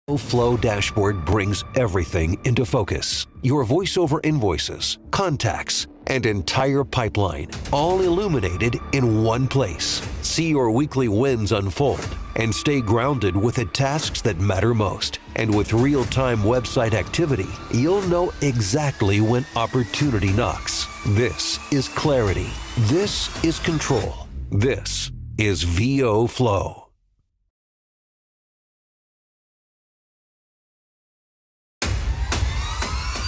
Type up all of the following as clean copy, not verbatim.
VoFlow dashboard brings everything into focus. Your voiceover invoices, contacts, and entire pipeline, all illuminated in one place. See your weekly wins unfold and stay grounded with the tasks that matter most. And with real-time website activity, you'll know exactly when opportunity knocks. This is clarity. This is control. This is VoFlow.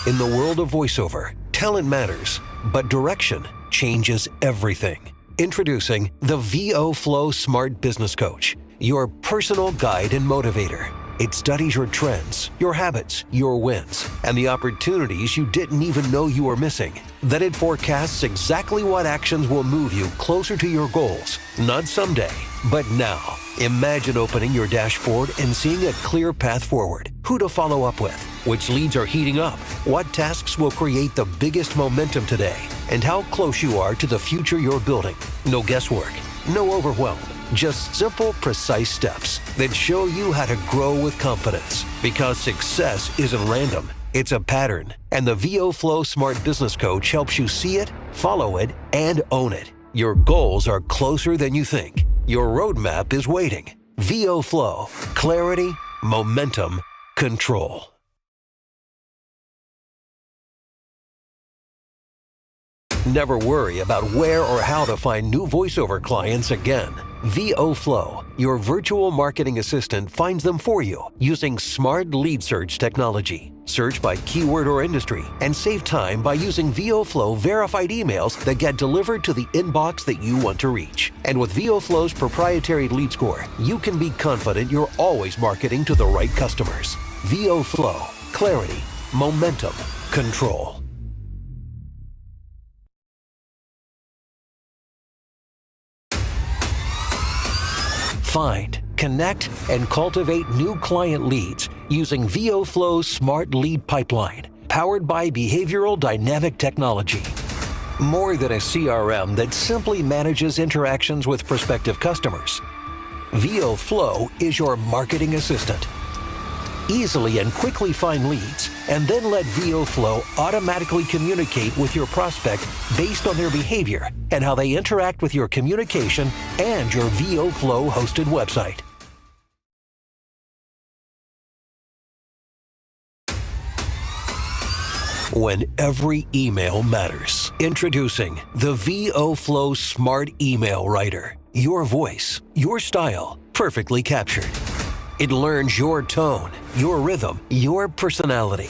In the world of voiceover, talent matters, but direction changes everything. Introducing the VoFlow Smart Business Coach, your personal guide and motivator. It studies your trends, your habits, your wins, and the opportunities you didn't even know you were missing. Then it forecasts exactly what actions will move you closer to your goals, not someday, but now. Imagine opening your dashboard and seeing a clear path forward, who to follow up with, which leads are heating up, what tasks will create the biggest momentum today, and how close you are to the future you're building. No guesswork, no overwhelm, just simple, precise steps that show you how to grow with confidence. Because success isn't random, it's a pattern, and the VoFlow Smart Business Coach helps you see it, follow it, and own it. Your goals are closer than you think. Your roadmap is waiting. VoFlow, clarity, momentum, control. Never worry about where or how to find new voiceover clients again. VoFlow, your virtual marketing assistant, finds them for you using smart lead search technology. Search by keyword or industry and save time by using VoFlow verified emails that get delivered to the inbox that you want to reach. And with VoFlow's proprietary lead score, you can be confident you're always marketing to the right customers. VoFlow, clarity, momentum, control. Find, connect, and cultivate new client leads using VoFlow's Smart Lead Pipeline, powered by behavioral dynamic technology. More than a CRM that simply manages interactions with prospective customers, VoFlow is your marketing assistant. Easily and quickly find leads, and then let VoFlow automatically communicate with your prospect based on their behavior and how they interact with your communication and your VoFlow hosted website. When every email matters. Introducing the VoFlow Smart Email Writer. Your voice, your style, perfectly captured. It learns your tone, your rhythm, your personality.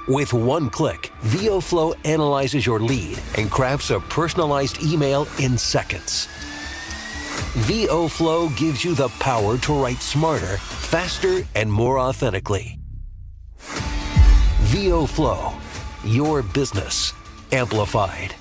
With one click, VoFlow analyzes your lead and crafts a personalized email in seconds. VoFlow gives you the power to write smarter, faster, and more authentically. VoFlow, your business amplified.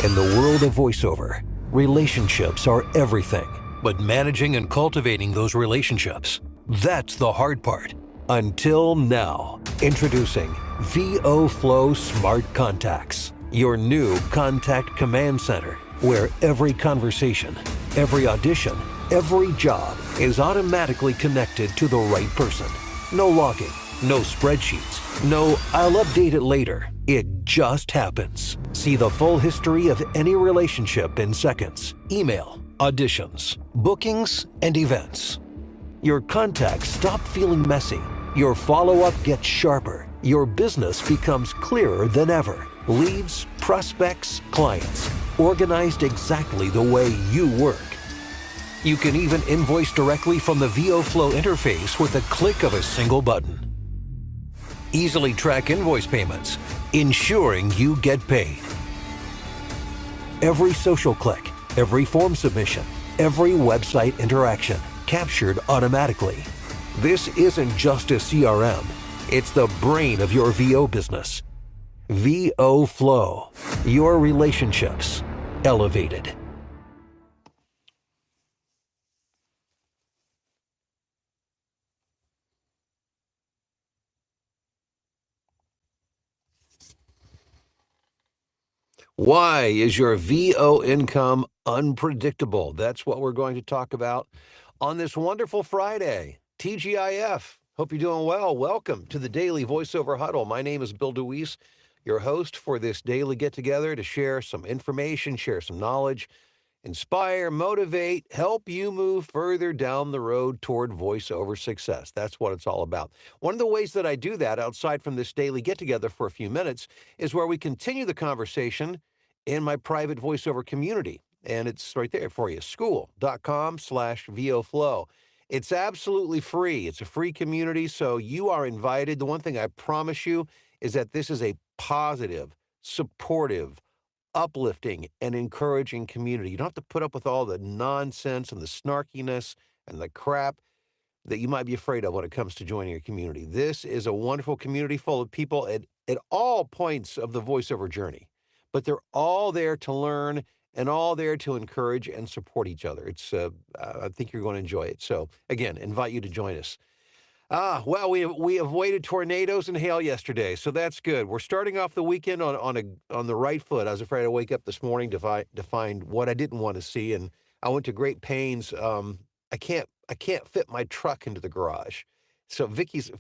In the world of voiceover, relationships are everything, but managing and cultivating those relationships, that's the hard part. Until now. Introducing VoFlow Smart Contacts, your new contact command center, where every conversation, every audition, every job is automatically connected to the right person. No logging, no spreadsheets, no "I'll update it later." It just happens. See the full history of any relationship in seconds. Email, auditions, bookings, and events. Your contacts stop feeling messy. Your follow-up gets sharper. Your business becomes clearer than ever. Leads, prospects, clients, organized exactly the way you work. You can even invoice directly from the VoFlow interface with a click of a single button. Easily track invoice payments, ensuring you get paid. Every social click, every form submission, every website interaction, captured automatically. This isn't just a CRM, it's the brain of your VO business. VoFlow, your relationships elevated. Why is your VO income Unpredictable. That's what we're going to talk about on this wonderful Friday. TGIF. Hope you're doing well. Welcome to the Daily Voiceover Huddle. My name is Bill DeWeese, your host for this daily get together to share some information, share some knowledge, inspire, motivate, help you move further down the road toward voiceover success. That's what it's all about. One of the ways that I do that outside from this daily get together for a few minutes is where we continue the conversation in my private voiceover community. And it's right there for you, school.com/VoFlow. It's absolutely free. It's a free community, so you are invited. The one thing I promise you is that this is a positive, supportive, uplifting, and encouraging community. You don't have to put up with all the nonsense and the snarkiness and the crap that you might be afraid of when it comes to joining a community. This is a wonderful community full of people at all points of the voiceover journey, but they're all there to learn and all there to encourage and support each other. I think you're going to enjoy it. So again, invite you to join us. Well, we avoided tornadoes and hail yesterday, so that's good. We're starting off the weekend on the right foot. I was afraid to wake up this morning to find what I didn't want to see, and I went to great pains. I can't fit my truck into the garage, so Vicky's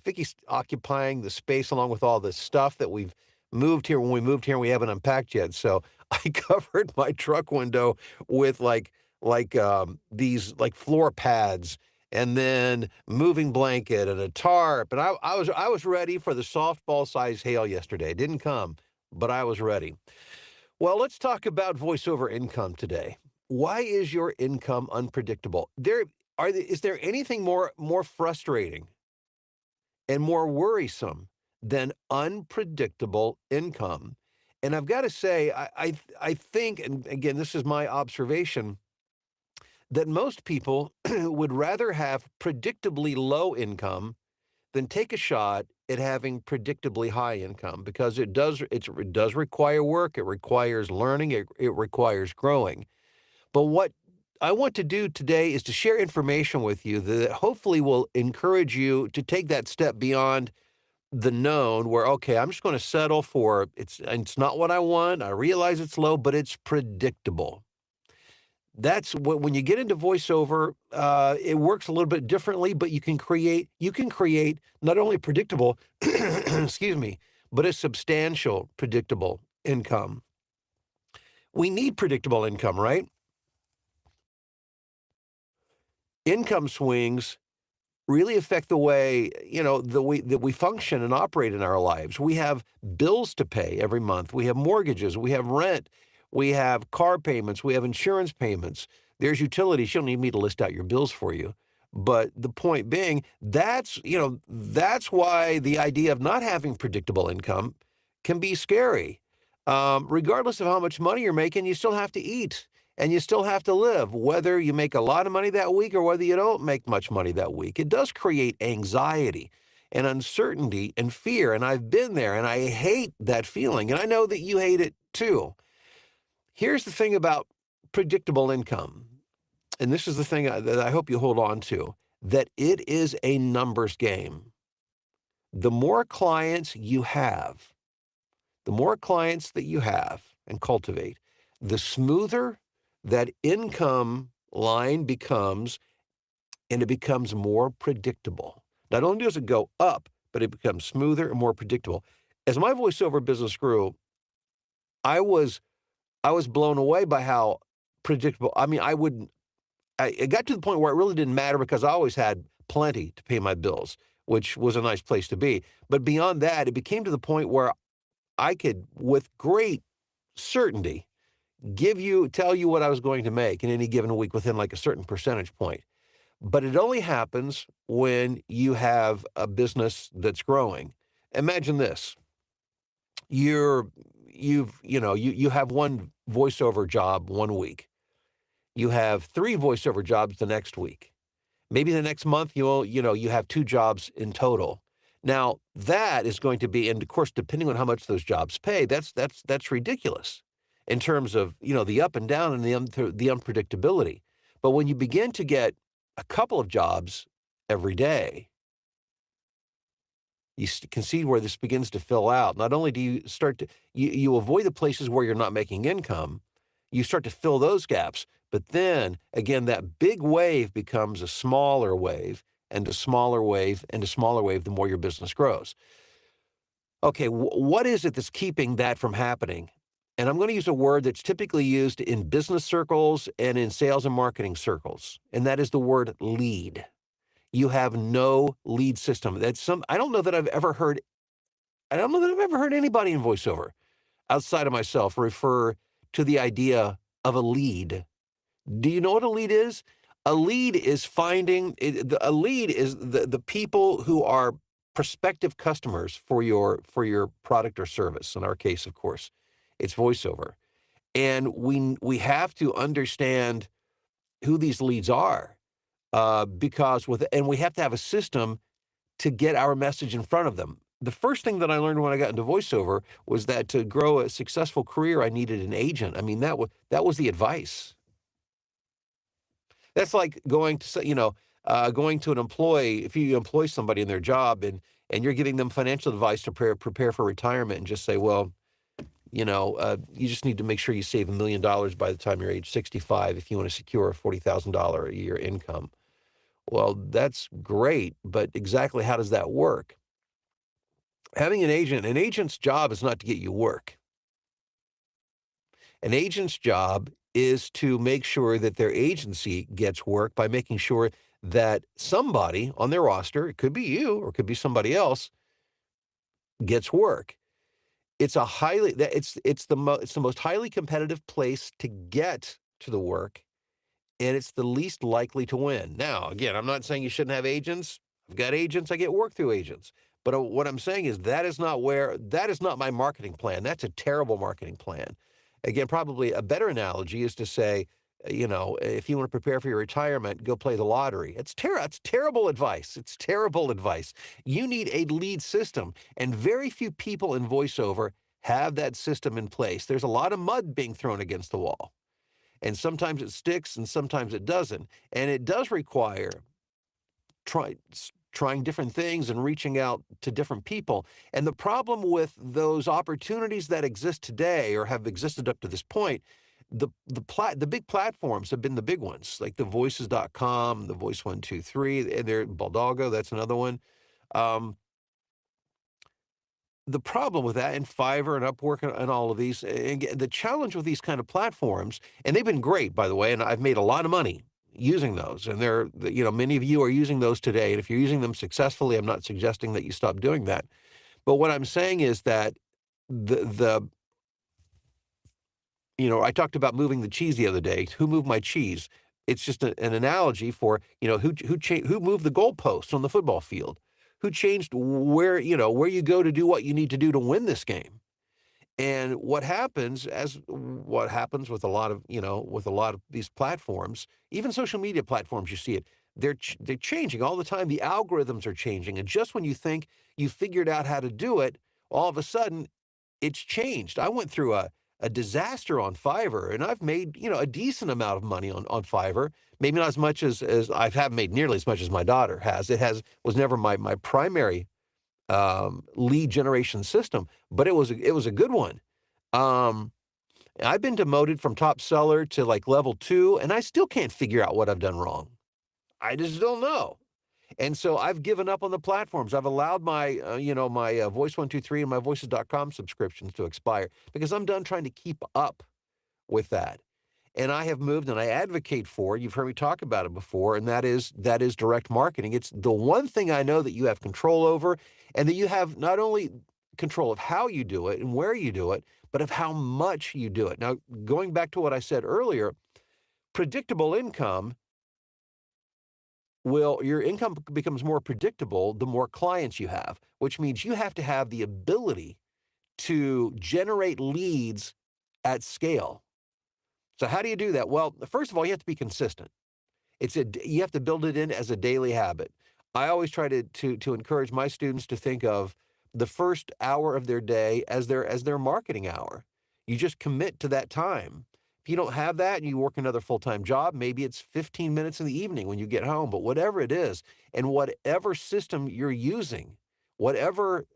occupying the space along with all the stuff that we've moved here. When we moved here, and we haven't unpacked yet, so I covered my truck window with these floor pads, and then moving blanket and a tarp. And I was ready for the softball size hail yesterday. It didn't come, but I was ready. Well, let's talk about voiceover income today. Why is your income unpredictable? Is there anything more frustrating and more worrisome than unpredictable income? And I've got to say, I think, and again, this is my observation, that most people would rather have predictably low income than take a shot at having predictably high income, because it does require work, it requires learning, it requires growing. But what I want to do today is to share information with you that hopefully will encourage you to take that step beyond the known, where, okay, I'm just going to settle for it's not what I want. I realize it's low, but it's predictable. That's what, when you get into voiceover, it works a little bit differently, but you can create not only predictable, excuse me, but a substantial predictable income. We need predictable income, right? Income swings really affect the way that we function and operate in our lives. We have bills to pay every month. We have mortgages. We have rent. We have car payments. We have insurance payments. There's utilities. You don't need me to list out your bills for you. But the point being, that's why the idea of not having predictable income can be scary. Regardless of how much money you're making, you still have to eat and you still have to live, whether you make a lot of money that week or whether you don't make much money that week. It does create anxiety and uncertainty and fear. And I've been there, and I hate that feeling. And I know that you hate it too. Here's the thing about predictable income, and this is the thing that I hope you hold on to, that it is a numbers game. The more clients that you have and cultivate, the smoother that income line becomes, and it becomes more predictable. Not only does it go up, but it becomes smoother and more predictable. As my voiceover business grew, I was blown away by how predictable. I mean, it got to the point where it really didn't matter, because I always had plenty to pay my bills, which was a nice place to be. But beyond that, it became to the point where I could, with great certainty, tell you what I was going to make in any given week within like a certain percentage point. But it only happens when you have a business that's growing. Imagine this. You have one voiceover job one week. You have 3 voiceover jobs the next week. Maybe the next month you have 2 jobs in total. Now that is going to be, and of course, depending on how much those jobs pay, that's ridiculous in terms of the up and down and the unpredictability. But when you begin to get a couple of jobs every day, you can see where this begins to fill out. Not only do you avoid the places where you're not making income, you start to fill those gaps. But then again, that big wave becomes a smaller wave and a smaller wave and a smaller wave the more your business grows. Okay, what is it that's keeping that from happening? And I'm going to use a word that's typically used in business circles and in sales and marketing circles, and that is the word lead. You have no lead system. I don't know that I've ever heard anybody in voiceover outside of myself refer to the idea of a lead. Do you know what a lead is? A lead is the people who are prospective customers for your product or service. In our case, of course, it's voiceover. And we have to understand who these leads are, and we have to have a system to get our message in front of them. The first thing that I learned when I got into voiceover was that to grow a successful career, I needed an agent. I mean, that was the advice. That's like going to an employee. If you employ somebody in their job and you're giving them financial advice to prepare for retirement, and just say, well, you just need to make sure you save $1 million by the time you're age 65 if you want to secure a $40,000 a year income. Well, that's great, but exactly how does that work? Having an agent's job is not to get you work. An agent's job is to make sure that their agency gets work by making sure that somebody on their roster, it could be you or it could be somebody else, gets work. It's the most highly competitive place to get to the work, and it's the least likely to win. Now, again, I'm not saying you shouldn't have agents. I've got agents. I get work through agents. But what I'm saying is that is not my marketing plan. That's a terrible marketing plan. Again, probably a better analogy is to say, if you want to prepare for your retirement, go play the lottery. It's terrible advice. It's terrible advice. You need a lead system, and very few people in voiceover have that system in place. There's a lot of mud being thrown against the wall, and sometimes it sticks and sometimes it doesn't. And it does require trying different things and reaching out to different people. And the problem with those opportunities that exist today or have existed up to this point, the big platforms have been the big ones, like the voices.com, the Voice 123, and their Baldago, that's another one. The problem with that, and Fiverr and Upwork and all of these, and the challenge with these kind of platforms, and they've been great, by the way, and I've made a lot of money using those, and many of you are using those today, and if you're using them successfully, I'm not suggesting that you stop doing that. But what I'm saying is that I talked about moving the cheese the other day. Who moved my cheese? It's just an analogy for, who moved the goalposts on the football field, who changed where you go to do what you need to do to win this game. And what happens with a lot of these platforms, even social media platforms, you see it, they're changing all the time. The algorithms are changing. And just when you think you figured out how to do it, all of a sudden it's changed. I went through a disaster on Fiverr, and I've made, a decent amount of money on Fiverr. Maybe not as much as I haven't made nearly as much as my daughter has. Was never my primary lead generation system, but it was a good one. I've been demoted from top seller to like level 2, and I still can't figure out what I've done wrong. I just don't know. And so I've given up on the platforms. I've allowed my Voice 123 and my voices.com subscriptions to expire because I'm done trying to keep up with that. And I have moved, and I advocate for, you've heard me talk about it before, and that is direct marketing. It's the one thing I know that you have control over, and that you have not only control of how you do it and where you do it, but of how much you do it. Now, going back to what I said earlier, predictable income your income becomes more predictable the more clients you have, which means you have to have the ability to generate leads at scale. So how do you do that? Well, first of all, you have to be consistent. You have to build it in as a daily habit. I always try to encourage my students to think of the first hour of their day as their marketing hour. You just commit to that time. If you don't have that and you work another full-time job, maybe it's 15 minutes in the evening when you get home, but whatever it is, and whatever system you're using, whatever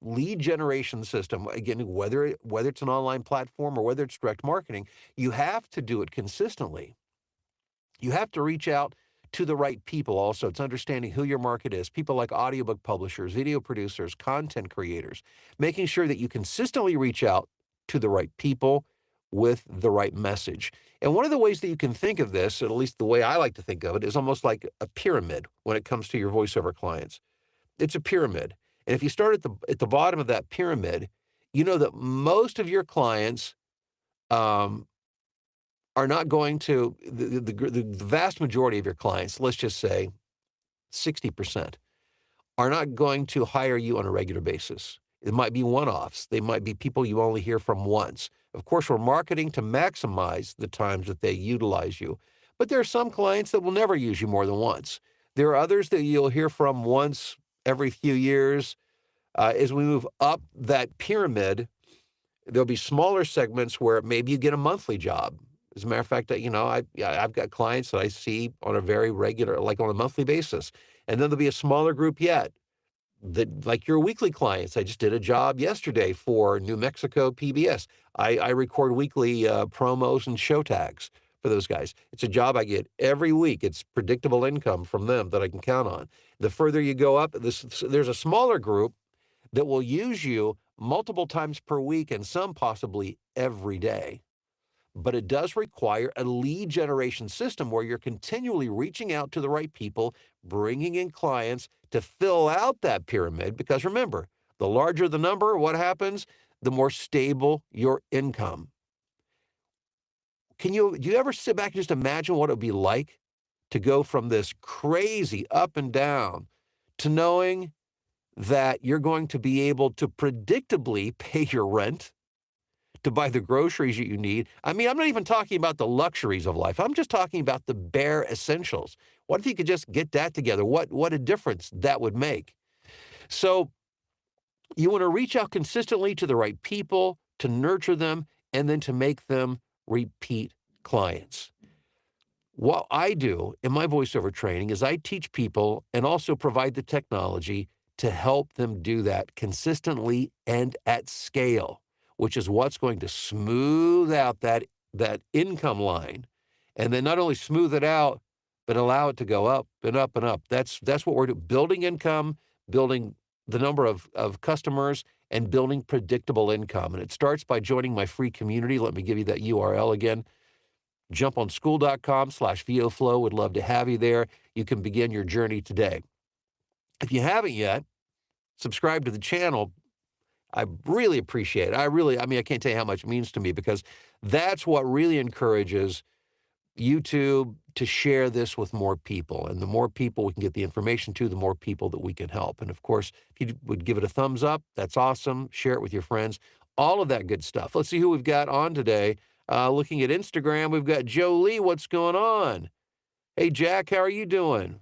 lead generation system, again, whether it's an online platform or whether it's direct marketing, you have to do it consistently. You have to reach out to the right people also. It's understanding who your market is, people like audiobook publishers, video producers, content creators, making sure that you consistently reach out to the right people with the right message. And one of the ways that you can think of this, at least the way I like to think of it, is almost like a pyramid when it comes to your voiceover clients. It's a pyramid. And if you start at the bottom of that pyramid, you know that most of your clients are not going to, the vast majority of your clients, let's just say 60%, are not going to hire you on a regular basis. It might be one-offs. They might be people you only hear from once. Of course, we're marketing to maximize the times that they utilize you. But there are some clients that will never use you more than once. There are others that you'll hear from once every few years. As we move up that pyramid, there'll be smaller segments where maybe you get a monthly job. As a matter of fact, I've got clients that I see on a very regular, like on a monthly basis. And then there'll be a smaller group yet, that like your weekly clients. I just did a job yesterday for New Mexico PBS. I record weekly promos and show tags for those guys. It's a job I get every week. It's predictable income from them that I can count on. The further you go up, there's a smaller group that will use you multiple times per week and some possibly every day. But it does require a lead generation system where you're continually reaching out to the right people, bringing in clients to fill out that pyramid. Because remember, the larger the number, what happens? The more stable your income. Do you ever sit back and just imagine what it would be like to go from this crazy up and down to knowing that you're going to be able to predictably pay your rent, to buy the groceries that you need? I mean, I'm not even talking about the luxuries of life. I'm just talking about the bare essentials. What if you could just get that together? What a difference that would make. So you want to reach out consistently to the right people, to nurture them, and then to make them repeat clients. What I do in my voiceover training is I teach people and also provide the technology to help them do that consistently and at scale, which is what's going to smooth out that income line. And then not only smooth it out, but allow it to go up and up and up. That's what we're doing, building income, building the number of customers, and building predictable income. And it starts by joining my free community. Let me give you that URL again. JumpOnSchool.com/VoFlow. Would love to have you there. You can begin your journey today. If you haven't yet, subscribe to the channel. I really appreciate it. I can't tell you how much it means to me, because that's what really encourages YouTube to share this with more people. And the more people we can get the information to, the more people that we can help. And of course, if you would give it a thumbs up, that's awesome. Share it with your friends, all of that good stuff. Let's see who we've got on today. Looking at Instagram, we've got Joe Lee. What's going on? Hey, Jack, how are you doing?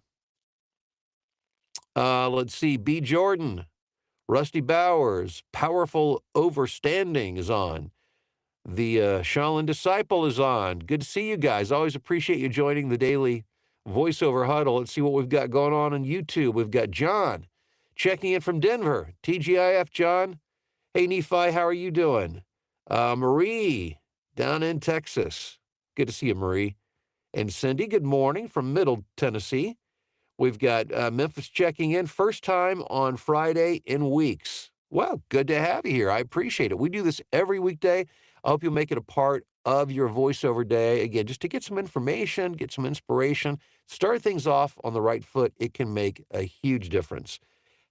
Let's see, B. Jordan. Rusty Bowers, Powerful Overstanding is on. The Shaolin Disciple is on. Good to see you guys. Always appreciate you joining the daily voiceover huddle. Let's see what we've got going on YouTube. We've got John checking in from Denver. TGIF, John. Hey, Nephi, how are you doing? Marie down in Texas. Good to see you, Marie. And Cindy, good morning from Middle Tennessee. We've got Memphis checking in, first time on Friday in weeks. Well, good to have you here. I appreciate it. We do this every weekday. I hope you'll make it a part of your voiceover day. Again, just to get some information, get some inspiration, start things off on the right foot. It can make a huge difference.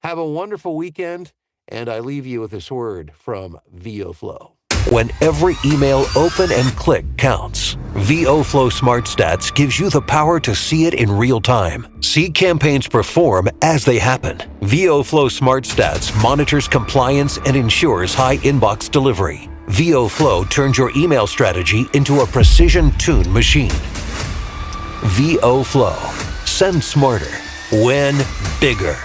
Have a wonderful weekend, and I leave you with this word from VoFlow. When every email open and click counts, VoFlow Smart Stats gives you the power to see it in real time. See campaigns perform as they happen. VoFlow Smart Stats monitors compliance and ensures high inbox delivery. VoFlow turns your email strategy into a precision-tuned machine. VoFlow. Send smarter. Win bigger.